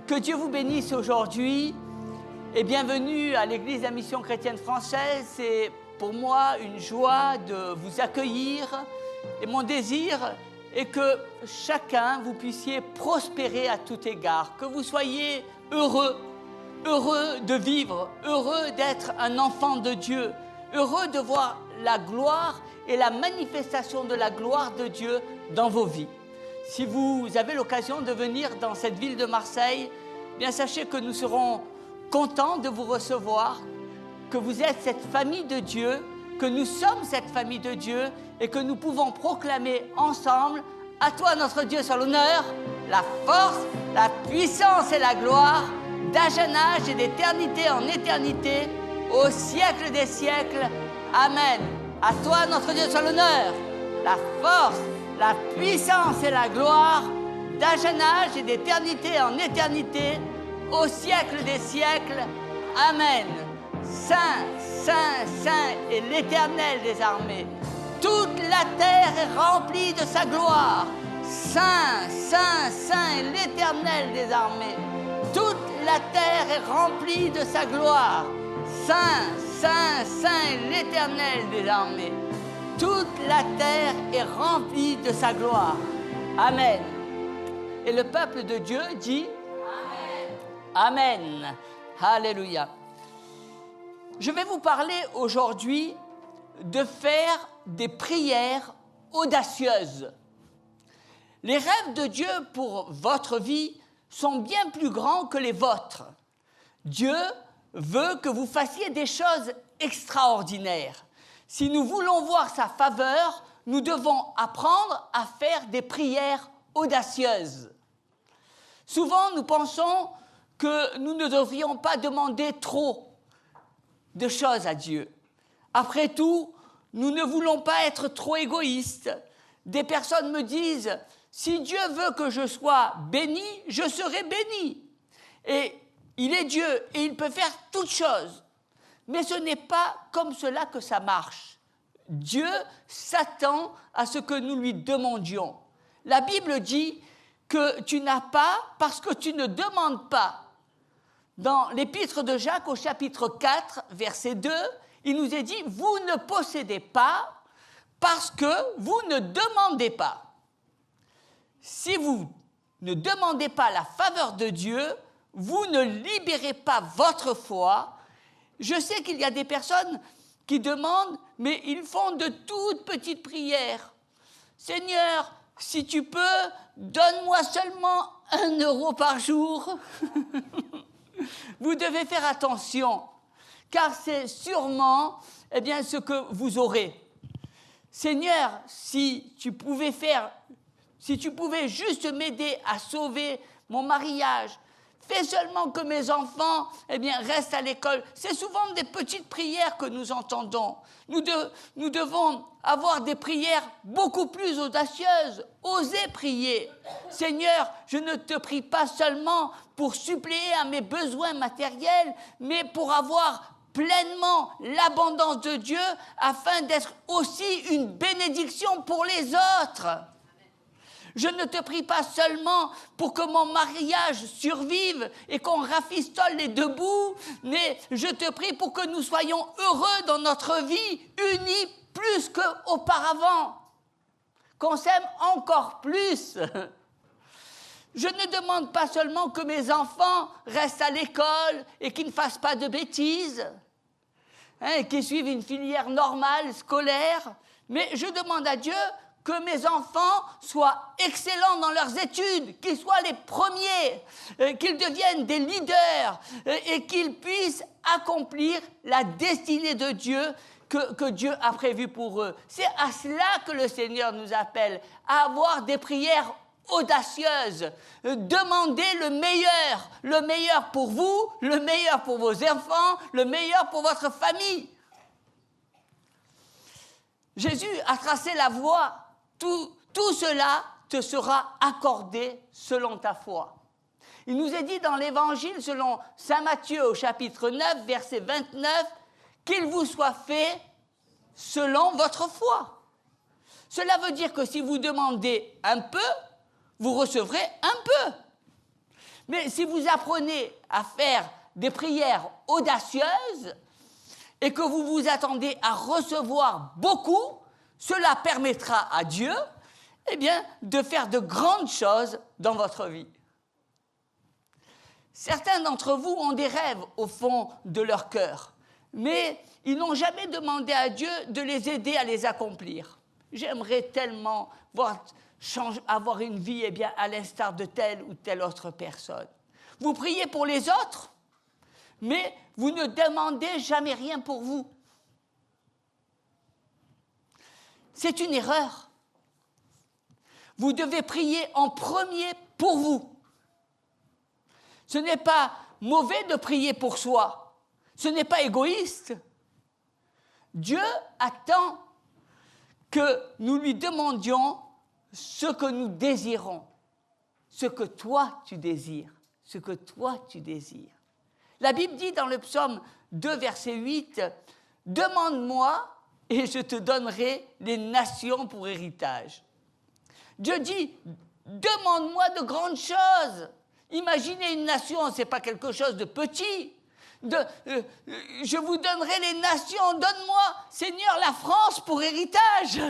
Que Dieu vous bénisse aujourd'hui et bienvenue à l'Église de la Mission chrétienne française. C'est pour moi une joie de vous accueillir et mon désir est que chacun vous puissiez prospérer à tout égard, que vous soyez heureux de vivre, heureux d'être un enfant de Dieu, heureux de voir la gloire et la manifestation de la gloire de Dieu dans vos vies. Si vous avez l'occasion de venir dans cette ville de Marseille, bien sachez que nous serons contents de vous recevoir, que vous êtes cette famille de Dieu, que nous sommes cette famille de Dieu et que nous pouvons proclamer ensemble: à toi notre Dieu soit l'honneur, la force, la puissance et la gloire, d'âge en âge et d'éternité en éternité, au siècle des siècles. Amen. À toi notre Dieu soit l'honneur, la force, la puissance et la gloire, d'âge en âge et d'éternité en éternité, au siècle des siècles. Amen. Saint, Saint, Saint est l'Éternel des armées. Toute la terre est remplie de sa gloire. Saint, Saint, Saint est l'Éternel des armées. Toute la terre est remplie de sa gloire. Saint, Saint, Saint est l'Éternel des armées. Toute la terre est remplie de sa gloire. Amen. Et le peuple de Dieu dit Amen. Amen. Alléluia. Je vais vous parler aujourd'hui de faire des prières audacieuses. Les rêves de Dieu pour votre vie sont bien plus grands que les vôtres. Dieu veut que vous fassiez des choses extraordinaires. Si nous voulons voir sa faveur, nous devons apprendre à faire des prières audacieuses. Souvent, nous pensons que nous ne devrions pas demander trop de choses à Dieu. Après tout, nous ne voulons pas être trop égoïstes. Des personnes me disent: si Dieu veut que je sois béni, je serai béni. Et il est Dieu et il peut faire toutes choses. Mais ce n'est pas comme cela que ça marche. Dieu s'attend à ce que nous lui demandions. La Bible dit que tu n'as pas parce que tu ne demandes pas. Dans l'épître de Jacques au chapitre 4, verset 2, il nous est dit: vous ne possédez pas parce que vous ne demandez pas. Si vous ne demandez pas la faveur de Dieu, vous ne libérez pas votre foi. Je sais qu'il y a des personnes qui demandent, mais ils font de toutes petites prières. Seigneur, si tu peux, donne-moi seulement 1 euro par jour. Vous devez faire attention, car c'est sûrement ce que vous aurez. Seigneur, si tu pouvais juste m'aider à sauver mon mariage, fais seulement que mes enfants restent à l'école. C'est souvent des petites prières que nous entendons. Nous devons avoir des prières beaucoup plus audacieuses. Oser prier. Seigneur, je ne te prie pas seulement pour suppléer à mes besoins matériels, mais pour avoir pleinement l'abondance de Dieu afin d'être aussi une bénédiction pour les autres. Je ne te prie pas seulement pour que mon mariage survive et qu'on rafistole les deux bouts, mais je te prie pour que nous soyons heureux dans notre vie, unis plus qu'auparavant, qu'on s'aime encore plus. Je ne demande pas seulement que mes enfants restent à l'école et qu'ils ne fassent pas de bêtises, qu'ils suivent une filière normale, scolaire, mais je demande à Dieu que mes enfants soient excellents dans leurs études, qu'ils soient les premiers, qu'ils deviennent des leaders et qu'ils puissent accomplir la destinée de Dieu que Dieu a prévue pour eux. C'est à cela que le Seigneur nous appelle, à avoir des prières audacieuses. Demandez le meilleur pour vous, le meilleur pour vos enfants, le meilleur pour votre famille. Jésus a tracé la voie. Tout cela te sera accordé selon ta foi. Il nous est dit dans l'Évangile, selon saint Matthieu au chapitre 9, verset 29, qu'il vous soit fait selon votre foi. Cela veut dire que si vous demandez un peu, vous recevrez un peu. Mais si vous apprenez à faire des prières audacieuses et que vous vous attendez à recevoir beaucoup, cela permettra à Dieu, eh bien, de faire de grandes choses dans votre vie. Certains d'entre vous ont des rêves au fond de leur cœur, mais ils n'ont jamais demandé à Dieu de les aider à les accomplir. J'aimerais tellement avoir une vie eh bien, à l'instar de telle ou telle autre personne. Vous priez pour les autres, mais vous ne demandez jamais rien pour vous. C'est une erreur. Vous devez prier en premier pour vous. Ce n'est pas mauvais de prier pour soi. Ce n'est pas égoïste. Dieu attend que nous lui demandions ce que nous désirons, ce que toi tu désires, ce que toi tu désires. La Bible dit dans le psaume 2, verset 8, « Demande-moi et je te donnerai les nations pour héritage. » Dieu dit, demande-moi de grandes choses. Imaginez une nation, ce n'est pas quelque chose de petit. Je vous donnerai les nations, donne-moi, Seigneur, la France pour héritage.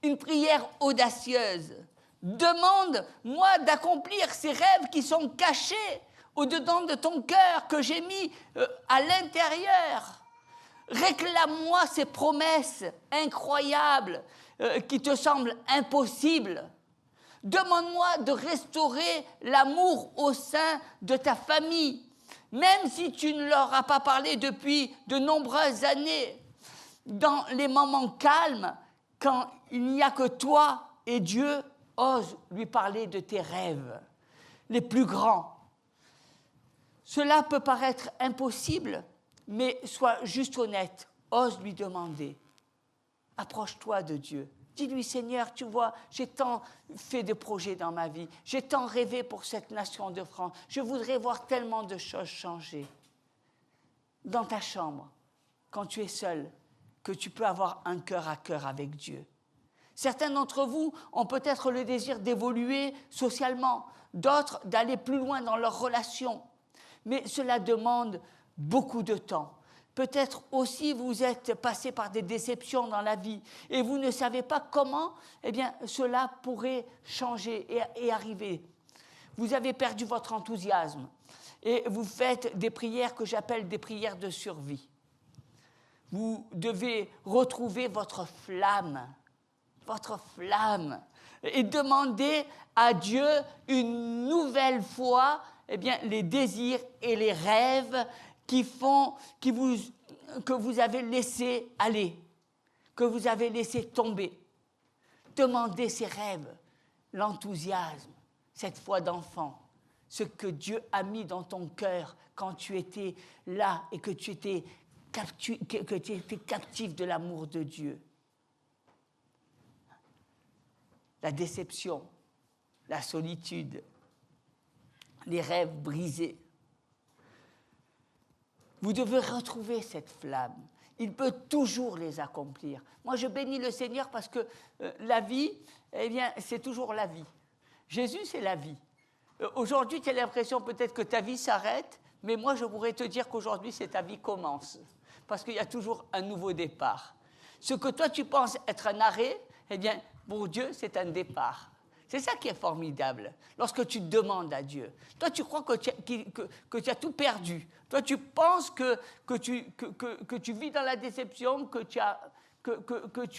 Une prière audacieuse. Demande-moi d'accomplir ces rêves qui sont cachés au-dedans de ton cœur, que j'ai mis à l'intérieur. Réclame-moi ces promesses incroyables qui te semblent impossibles. Demande-moi de restaurer l'amour au sein de ta famille, même si tu ne leur as pas parlé depuis de nombreuses années. Dans les moments calmes, quand il n'y a que toi et Dieu, ose lui parler de tes rêves, les plus grands. Cela peut paraître impossible, mais sois juste honnête, ose lui demander. Approche-toi de Dieu. Dis-lui, Seigneur, tu vois, j'ai tant fait de projets dans ma vie, j'ai tant rêvé pour cette nation de France, je voudrais voir tellement de choses changer. Dans ta chambre, quand tu es seul, que tu peux avoir un cœur à cœur avec Dieu. Certains d'entre vous ont peut-être le désir d'évoluer socialement, d'autres d'aller plus loin dans leurs relations, mais cela demande beaucoup de temps. Peut-être aussi vous êtes passé par des déceptions dans la vie et vous ne savez pas comment eh bien, cela pourrait changer et arriver. Vous avez perdu votre enthousiasme et vous faites des prières que j'appelle des prières de survie. Vous devez retrouver votre flamme et demander à Dieu une nouvelle fois eh bien, les désirs et les rêves que vous avez laissé aller, que vous avez laissé tomber. Demandez ces rêves, l'enthousiasme, cette foi d'enfant, ce que Dieu a mis dans ton cœur quand tu étais là et que tu étais captif de l'amour de Dieu. La déception, la solitude, les rêves brisés. Vous devez retrouver cette flamme. Il peut toujours les accomplir. Moi, je bénis le Seigneur parce que la vie, eh bien, c'est toujours la vie. Jésus, c'est la vie. Aujourd'hui, tu as l'impression peut-être que ta vie s'arrête, mais moi, je pourrais te dire qu'aujourd'hui, c'est ta vie commence. Parce qu'il y a toujours un nouveau départ. Ce que toi, tu penses être un arrêt, eh bien, pour Dieu, c'est un départ. C'est ça qui est formidable, lorsque tu demandes à Dieu. Toi, tu crois que tu as tout perdu. Toi, tu penses que tu vis dans la déception, que tu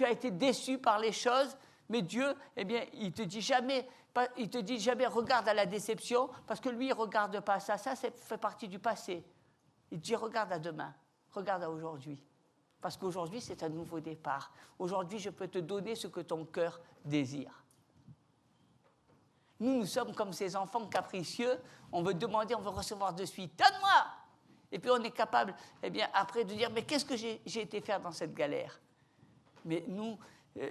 as été déçu par les choses, mais Dieu, eh bien, il ne te dit jamais, regarde à la déception, parce que lui, il ne regarde pas ça. Ça fait partie du passé. Il te dit, regarde à demain, regarde à aujourd'hui. Parce qu'aujourd'hui, c'est un nouveau départ. Aujourd'hui, je peux te donner ce que ton cœur désire. Nous sommes comme ces enfants capricieux, on veut demander, on veut recevoir de suite. Donne-moi! Et puis on est capable, eh bien, après de dire, mais qu'est-ce que j'ai été faire dans cette galère? Mais nous,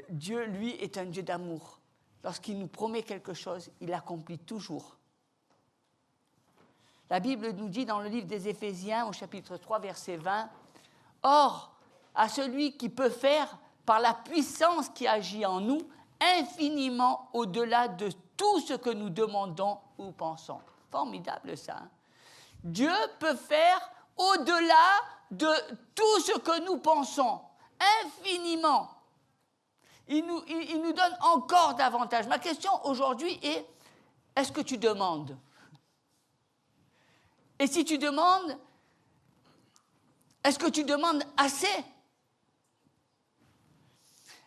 Dieu, lui, est un Dieu d'amour. Lorsqu'il nous promet quelque chose, il l'accomplit toujours. La Bible nous dit dans le livre des Éphésiens, au chapitre 3, verset 20, « Or, à celui qui peut faire, par la puissance qui agit en nous, infiniment au-delà de tout ce que nous demandons ou pensons. Formidable ça. Hein? Dieu peut faire au-delà de tout ce que nous pensons, infiniment. Il nous donne encore davantage. Ma question aujourd'hui est, est-ce que tu demandes? Et si tu demandes, est-ce que tu demandes assez?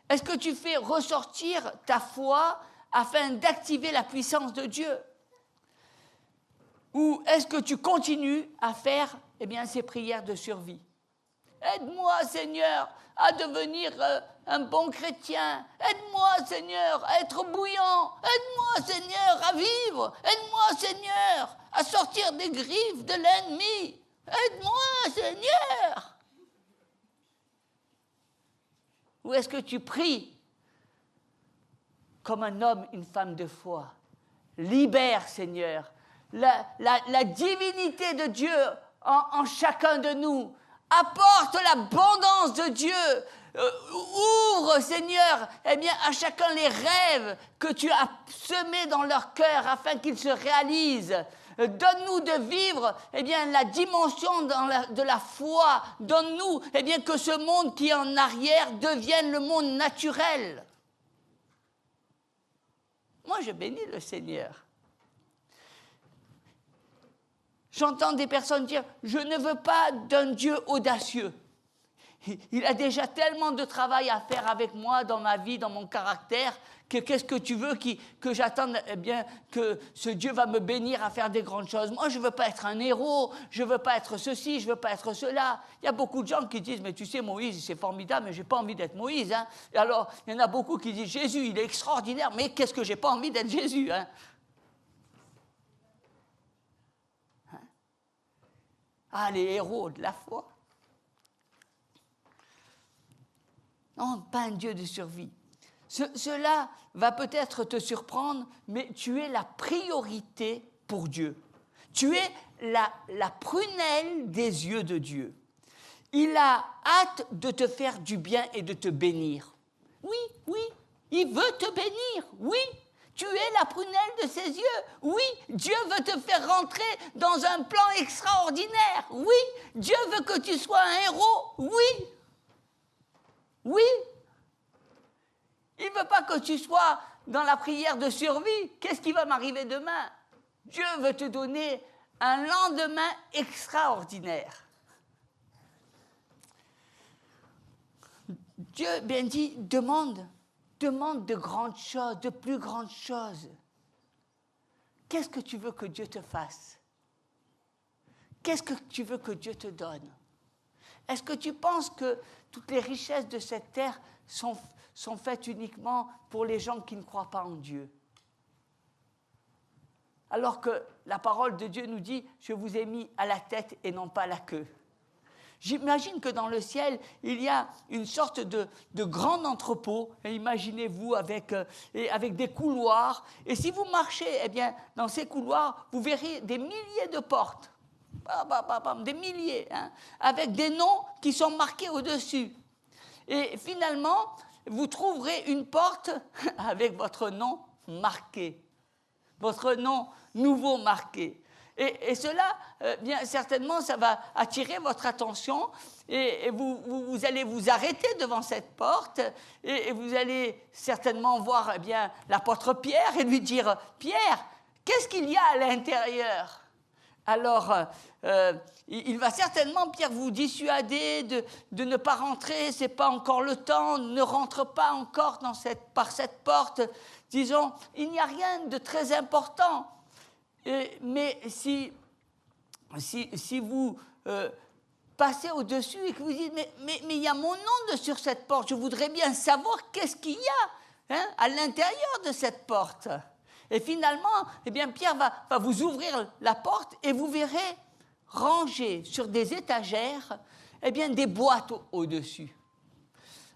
Est-ce que tu fais ressortir ta foi afin d'activer la puissance de Dieu? Ou est-ce que tu continues à faire ces prières de survie? Aide-moi, Seigneur, à devenir un bon chrétien. Aide-moi, Seigneur, à être bouillant. Aide-moi, Seigneur, à vivre. Aide-moi, Seigneur, à sortir des griffes de l'ennemi. Aide-moi, Seigneur. Ou est-ce que tu pries comme un homme, une femme de foi? Libère, Seigneur, la divinité de Dieu en chacun de nous. Apporte l'abondance de Dieu. Ouvre, Seigneur, à chacun les rêves que tu as semés dans leur cœur afin qu'ils se réalisent. Donne-nous de vivre la dimension de la foi. Donne-nous que ce monde qui est en arrière devienne le monde naturel. Moi, je bénis le Seigneur. J'entends des personnes dire « Je ne veux pas d'un Dieu audacieux. Il a déjà tellement de travail à faire avec moi dans ma vie, dans mon caractère, que qu'est-ce que tu veux que j'attende que ce Dieu va me bénir à faire des grandes choses. Moi, je ne veux pas être un héros, je ne veux pas être ceci, je ne veux pas être cela. » Il y a beaucoup de gens qui disent « Mais tu sais, Moïse, c'est formidable, mais je n'ai pas envie d'être Moïse. Hein. » Et alors, il y en a beaucoup qui disent « Jésus, il est extraordinaire, mais qu'est-ce que je n'ai pas envie d'être Jésus hein. » Ah, les héros de la foi. Non, pas un Dieu de survie. Cela va peut-être te surprendre, mais tu es la priorité pour Dieu. Tu es la prunelle des yeux de Dieu. Il a hâte de te faire du bien et de te bénir. Oui, il veut te bénir, oui. Tu es la prunelle de ses yeux. Oui, Dieu veut te faire rentrer dans un plan extraordinaire. Oui, Dieu veut que tu sois un héros. Oui. Oui. Il ne veut pas que tu sois dans la prière de survie. Qu'est-ce qui va m'arriver demain? Dieu veut te donner un lendemain extraordinaire. Dieu, bien dit, demande de grandes choses, de plus grandes choses. Qu'est-ce que tu veux que Dieu te fasse? Qu'est-ce que tu veux que Dieu te donne? Est-ce que tu penses que toutes les richesses de cette terre sont faites uniquement pour les gens qui ne croient pas en Dieu? Alors que la parole de Dieu nous dit « Je vous ai mis à la tête et non pas à la queue ». J'imagine que dans le ciel, il y a une sorte de grand entrepôt. Imaginez-vous avec des couloirs. Et si vous marchez dans ces couloirs, vous verrez des milliers de portes. Des milliers, hein, avec des noms qui sont marqués au-dessus. Et finalement, vous trouverez une porte avec votre nom marqué. Votre nom nouveau marqué. Et cela, bien certainement, ça va attirer votre attention et vous allez vous arrêter devant cette porte et vous allez certainement voir l'apôtre Pierre et lui dire « Pierre, qu'est-ce qu'il y a à l'intérieur ?» Alors, il va certainement, Pierre, vous dissuader de ne pas rentrer, ce n'est pas encore le temps, ne rentre pas encore par cette porte. Disons, il n'y a rien de très important. Mais si vous passez au-dessus et que vous dites mais il y a mon nom sur cette porte, je voudrais bien savoir qu'est-ce qu'il y a à l'intérieur de cette porte. Et finalement, Pierre va vous ouvrir la porte et vous verrez rangées sur des étagères des boîtes au-dessus.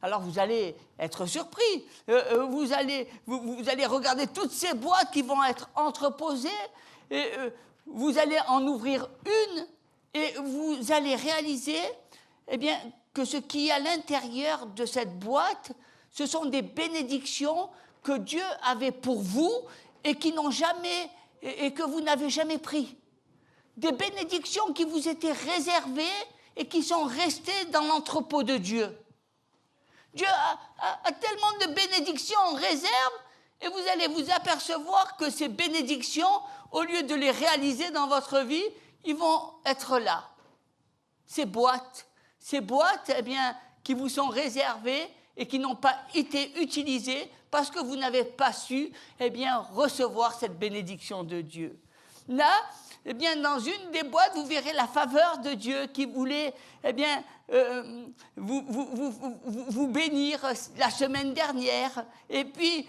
Alors vous allez être surpris, vous allez regarder toutes ces boîtes qui vont être entreposées. Et vous allez en ouvrir une et vous allez réaliser que ce qui est à l'intérieur de cette boîte, ce sont des bénédictions que Dieu avait pour vous et qui n'ont jamais, et que vous n'avez jamais pris. Des bénédictions qui vous étaient réservées et qui sont restées dans l'entrepôt de Dieu. Dieu a tellement de bénédictions en réserve et vous allez vous apercevoir que ces bénédictions, au lieu de les réaliser dans votre vie, ils vont être là. Ces boîtes, eh bien, qui vous sont réservées et qui n'ont pas été utilisées parce que vous n'avez pas su, eh bien, recevoir cette bénédiction de Dieu. Là, eh bien, dans une des boîtes, vous verrez la faveur de Dieu qui voulait, eh bien, vous bénir la semaine dernière. Et puis,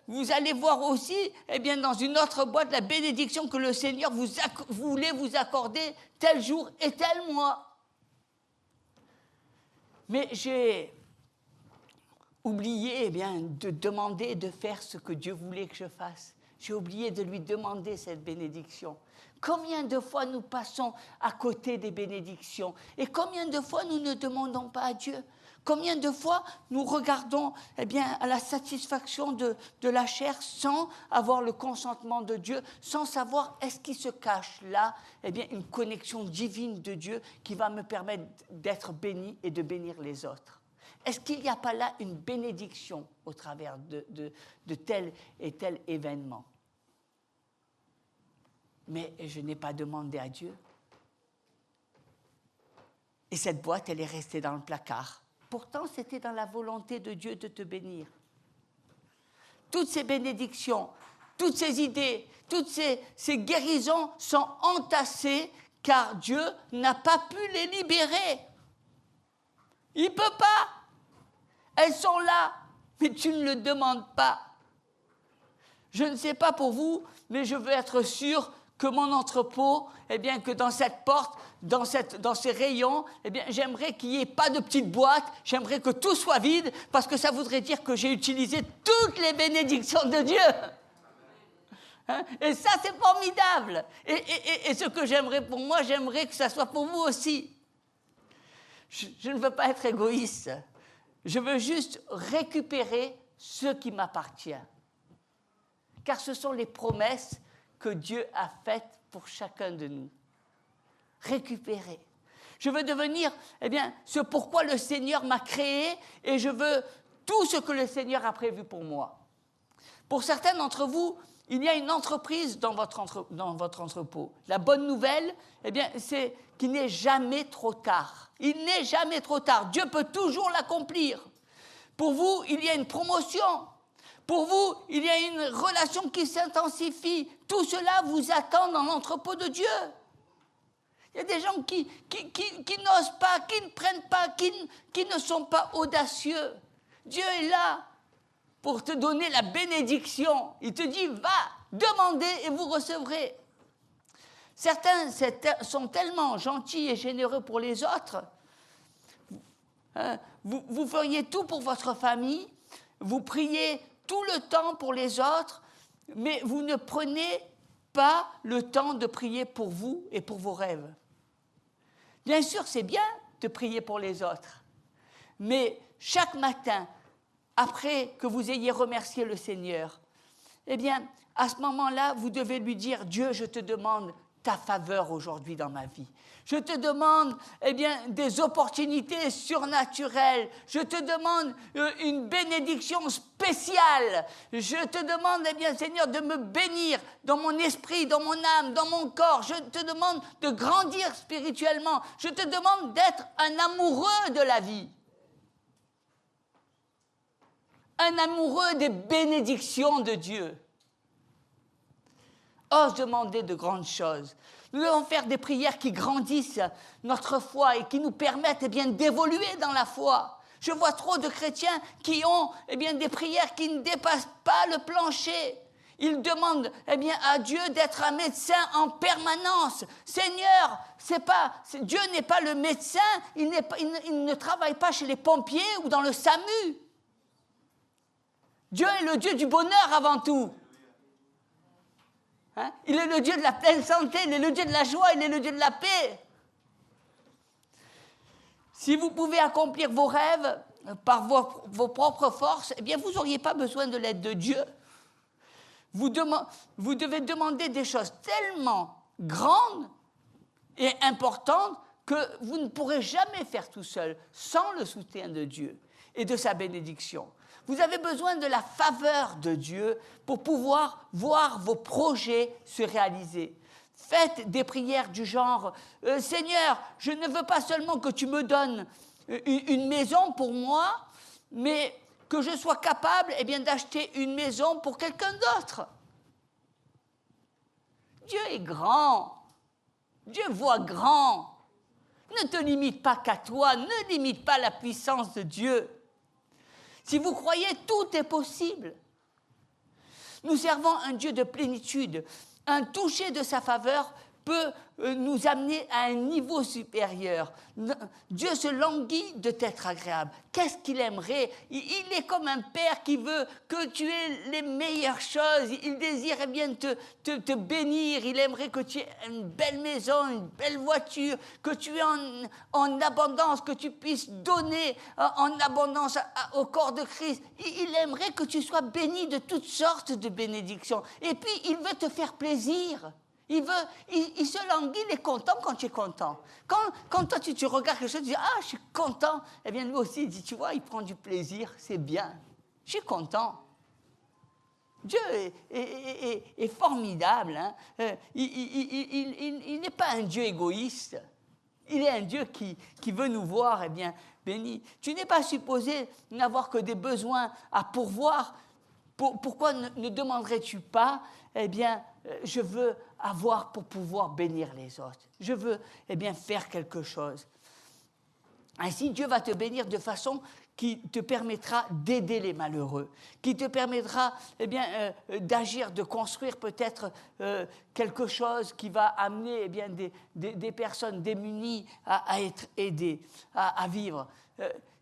vous allez voir aussi, eh bien, dans une autre boîte, la bénédiction que le Seigneur voulait vous accorder tel jour et tel mois. Mais j'ai oublié, eh bien, de demander de faire ce que Dieu voulait que je fasse. J'ai oublié de lui demander cette bénédiction. Combien de fois nous passons à côté des bénédictions et combien de fois nous ne demandons pas à Dieu? Combien de fois nous regardons, eh bien, à la satisfaction de la chair sans avoir le consentement de Dieu, sans savoir est-ce qu'il se cache là, eh bien, une connexion divine de Dieu qui va me permettre d'être béni et de bénir les autres. Est-ce qu'il n'y a pas là une bénédiction au travers de tel et tel événement? Mais je n'ai pas demandé à Dieu. Et cette boîte, elle est restée dans le placard. Pourtant, c'était dans la volonté de Dieu de te bénir. Toutes ces bénédictions, toutes ces idées, toutes ces guérisons sont entassées car Dieu n'a pas pu les libérer. Il ne peut pas. Elles sont là, mais tu ne le demandes pas. Je ne sais pas pour vous, mais je veux être sûr que mon entrepôt, eh bien, que dans cette porte, dans ces rayons, eh bien, j'aimerais qu'il n'y ait pas de petite boîte, j'aimerais que tout soit vide, parce que ça voudrait dire que j'ai utilisé toutes les bénédictions de Dieu. Hein? Et ça, c'est formidable. Et ce que j'aimerais pour moi, j'aimerais que ça soit pour vous aussi. Je ne veux pas être égoïste. Je veux juste récupérer ce qui m'appartient. Car ce sont les promesses que Dieu a faites pour chacun de nous. Récupérer. Je veux devenir, eh bien, ce pourquoi le Seigneur m'a créé et je veux tout ce que le Seigneur a prévu pour moi. Pour certains d'entre vous, il y a une entreprise dans votre entrepôt. La bonne nouvelle, eh bien, c'est qu'il n'est jamais trop tard. Il n'est jamais trop tard. Dieu peut toujours l'accomplir. Pour vous, il y a une promotion. Pour vous, il y a une relation qui s'intensifie. Tout cela vous attend dans l'entrepôt de Dieu. Il y a des gens qui n'osent pas, qui ne prennent pas, qui ne sont pas audacieux. Dieu est là pour te donner la bénédiction. Il te dit, va, demandez et vous recevrez. Certains sont tellement gentils et généreux pour les autres. Vous feriez tout pour votre famille, vous priez tout le temps pour les autres, mais vous ne prenez pas le temps de prier pour vous et pour vos rêves. Bien sûr, c'est bien de prier pour les autres, mais chaque matin, après que vous ayez remercié le Seigneur, eh bien, à ce moment-là, vous devez lui dire, Dieu, je te demande ta faveur aujourd'hui dans ma vie. Je te demande, eh bien, des opportunités surnaturelles. Je te demande une bénédiction spéciale. Je te demande, eh bien, Seigneur, de me bénir dans mon esprit, dans mon âme, dans mon corps. Je te demande de grandir spirituellement. Je te demande d'être un amoureux de la vie. Un amoureux des bénédictions de Dieu. Ose demander de grandes choses. Nous devons faire des prières qui grandissent notre foi et qui nous permettent, eh bien, d'évoluer dans la foi. Je vois trop de chrétiens qui ont, eh bien, des prières qui ne dépassent pas le plancher. Ils demandent, eh bien, à Dieu d'être un médecin en permanence. Seigneur, Dieu n'est pas le médecin, il ne travaille pas chez les pompiers ou dans le SAMU. Dieu est le Dieu du bonheur avant tout. Hein? Il est le Dieu de la pleine santé, il est le Dieu de la joie, il est le Dieu de la paix. Si vous pouvez accomplir vos rêves, par vos propres forces, eh bien, vous n'auriez pas besoin de l'aide de Dieu. Vous devez demander des choses tellement grandes et importantes que vous ne pourrez jamais faire tout seul, sans le soutien de Dieu et de sa bénédiction. Vous avez besoin de la faveur de Dieu pour pouvoir voir vos projets se réaliser. Faites des prières du genre « Seigneur, je ne veux pas seulement que tu me donnes une maison pour moi, mais que je sois capable d'acheter une maison pour quelqu'un d'autre. » Dieu est grand. Dieu voit grand. Ne te limite pas qu'à toi, ne limite pas la puissance de Dieu. Si vous croyez, tout est possible. Nous servons un Dieu de plénitude. Un toucher de sa faveur peut nous amener à un niveau supérieur. Dieu se languit de t'être agréable. Qu'est-ce qu'il aimerait? Il est comme un père qui veut que tu aies les meilleures choses. Il désire te bénir. Il aimerait que tu aies une belle maison, une belle voiture, que tu aies en abondance, que tu puisses donner en abondance au corps de Christ. Il aimerait que tu sois béni de toutes sortes de bénédictions. Et puis, il veut te faire plaisir. Il se languit, il est content quand tu es content. Quand toi, tu regardes quelque chose, tu dis « Ah, je suis content », eh bien, lui aussi, il dit « Tu vois, il prend du plaisir, c'est bien. Je suis content. » Dieu est formidable. Hein. Il n'est pas un Dieu égoïste. Il est un Dieu qui veut nous voir bénis. Tu n'es pas supposé n'avoir que des besoins à pourvoir. Pourquoi ne demanderais-tu pas je veux avoir pour pouvoir bénir les autres. Je veux faire quelque chose. Ainsi, Dieu va te bénir de façon qui te permettra d'aider les malheureux, qui te permettra d'agir, de construire peut-être quelque chose qui va amener des personnes démunies à être aidées, à vivre.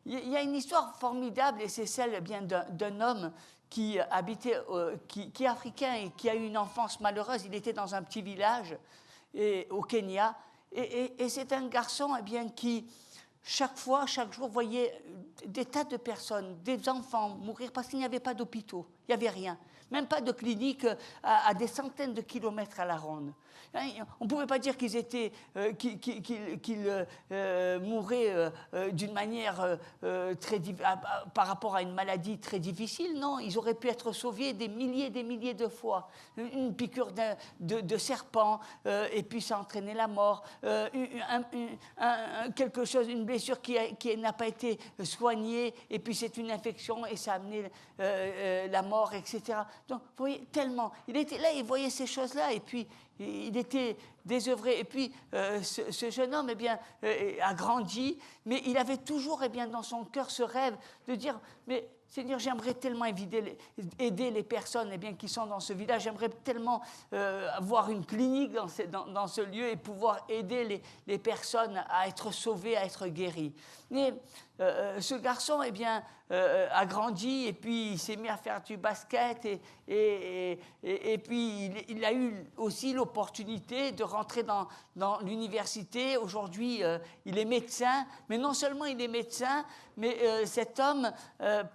Il y a une histoire formidable et c'est celle d'un homme qui habitait, qui est africain et qui a eu une enfance malheureuse. Il était dans un petit village au Kenya et c'est un garçon qui chaque jour voyait des tas de personnes, des enfants mourir parce qu'il n'y avait pas d'hôpitaux, il n'y avait rien, même pas de clinique à des centaines de kilomètres à la ronde. On ne pouvait pas dire qu'ils mouraient d'une manière par rapport à une maladie très difficile. Non, ils auraient pu être sauvés des milliers de fois. Une piqûre de serpent, et puis ça entraînait la mort. Quelque chose, une blessure qui n'a pas été soignée, et puis c'est une infection, et ça a amené la mort, etc. Donc, vous voyez, tellement. Il était là, il voyait ces choses-là, et puis il était désœuvré. Et puis, ce jeune homme a grandi, mais il avait toujours dans son cœur ce rêve de dire, mais Seigneur, j'aimerais tellement aider les personnes qui sont dans ce village. J'aimerais tellement avoir une clinique dans ce lieu et pouvoir aider les personnes à être sauvées, à être guéries. Mais ce garçon a grandi et puis il s'est mis à faire du basket et puis il a eu aussi l'opportunité de rentrer dans l'université. Aujourd'hui, il est médecin, mais non seulement il est médecin, mais cet homme,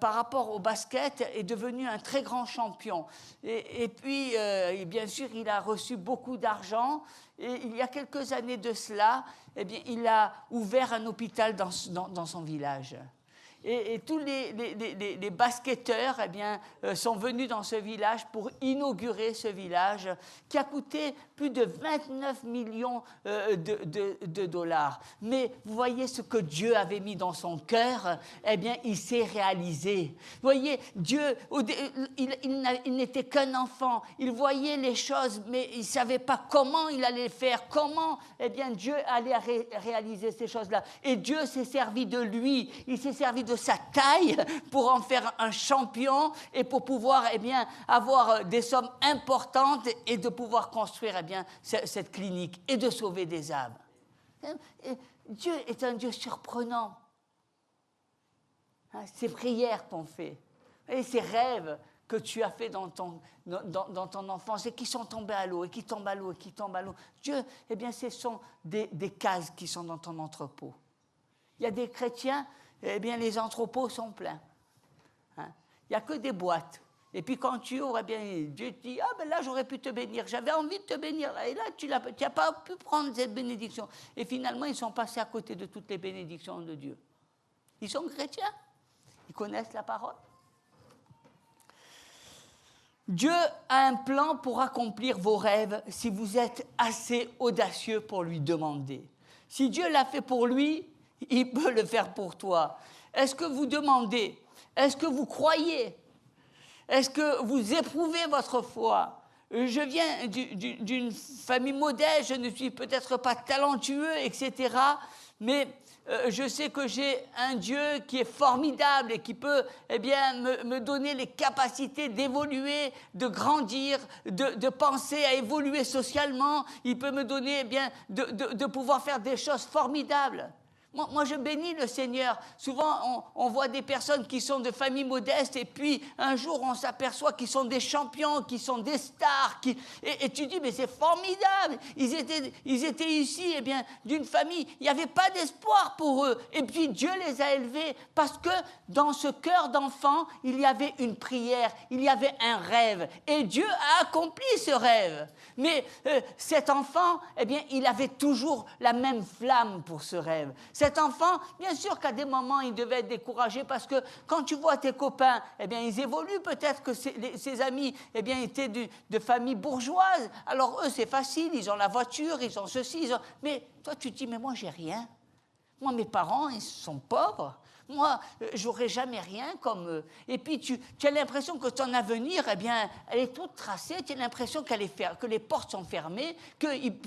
par rapport au basket, est devenu un très grand champion. Et puis, bien sûr, il a reçu beaucoup d'argent. Et il y a quelques années de cela, il a ouvert un hôpital dans son village. Et tous les basketteurs sont venus dans ce village pour inaugurer ce village qui a coûté plus de 29 millions de dollars. Mais vous voyez ce que Dieu avait mis dans son cœur, il s'est réalisé. Vous voyez, Dieu, il n'était qu'un enfant. Il voyait les choses, mais il ne savait pas comment il allait faire, comment Dieu allait réaliser ces choses-là. Et Dieu s'est servi de lui, il s'est servi de sa taille pour en faire un champion et pour pouvoir avoir des sommes importantes et de pouvoir construire cette clinique et de sauver des âmes. Dieu est un Dieu surprenant. Ces prières qu'on fait et ces rêves que tu as fait dans ton enfance et qui sont tombés à l'eau et qui tombent à l'eau et qui tombent à l'eau. Dieu, ce sont des cases qui sont dans ton entrepôt. Il y a des chrétiens eh bien, les entrepôts sont pleins. Hein? Il n'y a que des boîtes. Et puis quand tu ouvres, eh bien, Dieu te dit, ah ben là j'aurais pu te bénir, j'avais envie de te bénir, et là tu n'as pas pu prendre cette bénédiction. Et finalement, ils sont passés à côté de toutes les bénédictions de Dieu. Ils sont chrétiens, ils connaissent la parole. Dieu a un plan pour accomplir vos rêves si vous êtes assez audacieux pour lui demander. Si Dieu l'a fait pour lui, il peut le faire pour toi. Est-ce que vous demandez? Est-ce que vous croyez? Est-ce que vous éprouvez votre foi? Je viens d'une famille modeste, je ne suis peut-être pas talentueux, etc. Mais je sais que j'ai un Dieu qui est formidable et qui peut eh bien, me donner les capacités d'évoluer, de grandir, de penser à évoluer socialement. Il peut me donner eh bien, de pouvoir faire des choses formidables. Moi, je bénis le Seigneur. Souvent, on voit des personnes qui sont de familles modestes et puis un jour, on s'aperçoit qu'ils sont des champions, qu'ils sont des stars. Et tu dis, mais c'est formidable. Ils étaient ici, eh bien, d'une famille. Il n'y avait pas d'espoir pour eux. Et puis, Dieu les a élevés parce que dans ce cœur d'enfant, il y avait une prière, il y avait un rêve. Et Dieu a accompli ce rêve. Mais cet enfant, eh bien, il avait toujours la même flamme pour ce rêve. Cet enfant, bien sûr qu'à des moments, il devait être découragé parce que quand tu vois tes copains, eh bien, ils évoluent. Peut-être que ses amis, eh bien, étaient de familles bourgeoises. Alors, eux, c'est facile. Ils ont la voiture, ils ont ceci. Mais toi, tu te dis, mais moi, j'ai rien. Moi, mes parents, ils sont pauvres. Moi, j'aurais jamais rien comme eux. Et puis, tu as l'impression que ton avenir, eh bien, elle est toute tracée. Tu as l'impression que les portes sont fermées, qu'il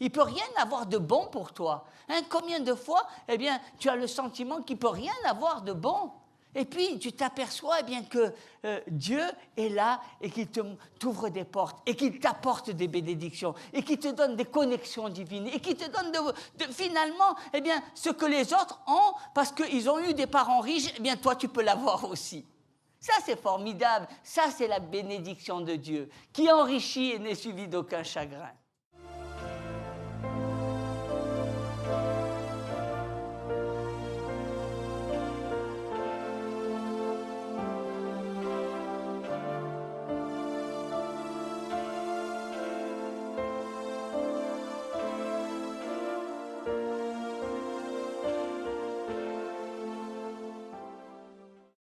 ne peut rien avoir de bon pour toi. Hein, combien de fois, eh bien, tu as le sentiment qu'il ne peut rien avoir de bon. Et puis, tu t'aperçois eh bien, que Dieu est là et qu'il t'ouvre des portes et qu'il t'apporte des bénédictions et qu'il te donne des connexions divines et qu'il te donne finalement eh bien, ce que les autres ont parce qu'ils ont eu des parents riches, eh bien, toi, tu peux l'avoir aussi. Ça, c'est formidable. Ça, c'est la bénédiction de Dieu qui enrichit et n'est suivi d'aucun chagrin.